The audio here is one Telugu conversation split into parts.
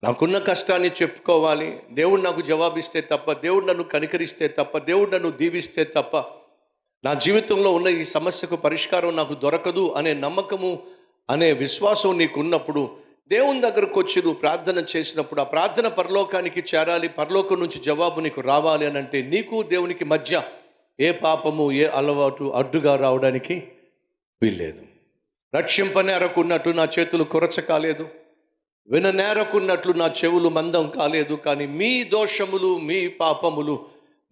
నాకున్న కష్టాన్ని చెప్పుకోవాలి, దేవుడు నాకు జవాబిస్తే తప్ప, దేవుడు నన్ను కనికరిస్తే తప్ప, దేవుడు నన్ను దీవిస్తే తప్ప నా జీవితంలో ఉన్న ఈ సమస్యకు పరిష్కారం నాకు దొరకదు అనే నమ్మకము, అనే విశ్వాసం నీకు ఉన్నప్పుడు దేవుని దగ్గరకు వచ్చి నువ్వు ప్రార్థన చేసినప్పుడు ఆ ప్రార్థన పరలోకానికి చేరాలి, పరలోకం నుంచి జవాబు నీకు రావాలి అని అంటే నీకు దేవునికి మధ్య ఏ పాపము, ఏ అలవాటు అడ్డుగా రావడానికి వీల్లేదు. రక్షింపనేరకున్నట్టు నా చేతులు కొరచ కాలేదు, విననేరకున్నట్లు నా చెవులు మందం కాలేదు, కానీ మీ దోషములు, మీ పాపములు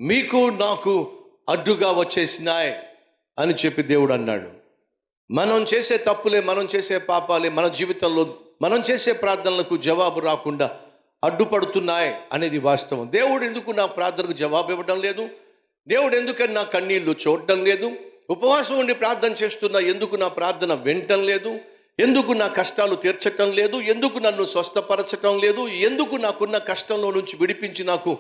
మీకు నాకు అడ్డుగా వచ్చేసినాయి అని చెప్పి దేవుడు అన్నాడు. మనం చేసే తప్పులే, మనం చేసే పాపాలే మన జీవితంలో మనం చేసే ప్రార్థనలకు జవాబు రాకుండా అడ్డుపడుతున్నాయి అనేది వాస్తవం. దేవుడు ఎందుకు నా ప్రార్థనకు జవాబు ఇవ్వడం లేదు? దేవుడు ఎందుకని నా కన్నీళ్లు చూడటం లేదు? ఉపవాసం ఉండి ప్రార్థన చేస్తున్నా ఎందుకు నా ప్రార్థన వినటం లేదు? ఎందుకు నా కష్టాలు తీర్చటం లేదు? ఎందుకు నన్ను స్వస్థపరచటం లేదు? ఎందుకు నాకున్న కష్టంలో నుంచి విడిపించి నాకు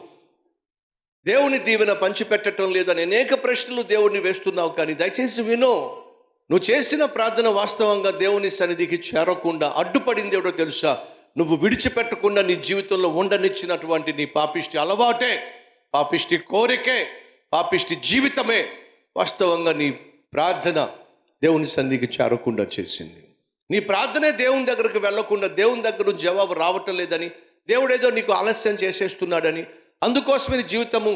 దేవుని దీవెన పంచిపెట్టడం లేదని అనేక ప్రశ్నలు దేవుడిని వేస్తున్నావు. కానీ దయచేసి వినో, నువ్వు చేసిన ప్రార్థన వాస్తవంగా దేవుని సన్నిధికి చేరకుండా అడ్డుపడింది ఎవడో తెలుసా? నువ్వు విడిచిపెట్టకుండా నీ జీవితంలో ఉండనిచ్చినటువంటి నీ పాపిష్టి అలవాటే, పాపిష్టి కోరికే, పాపిష్టి జీవితమే వాస్తవంగా నీ ప్రార్థన దేవుని సన్నిధికి చేరకుండా చేసింది. నీ ప్రార్థనే దేవుని దగ్గరకు వెళ్లకుండా దేవుని దగ్గర జవాబు రావటం లేదని, దేవుడేదో నీకు ఆలస్యం చేసేస్తున్నాడని, అందుకోసమే నీ జీవితము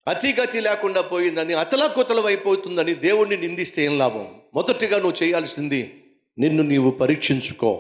అతిగతి లేకుండా పోయిందని, అతలాకుతలం అయిపోతుందని దేవుణ్ణి నిందిస్తే ఏం లాభం? మొదటిగా నువ్వు చేయాల్సింది నిన్ను నీవు పరీక్షించుకో.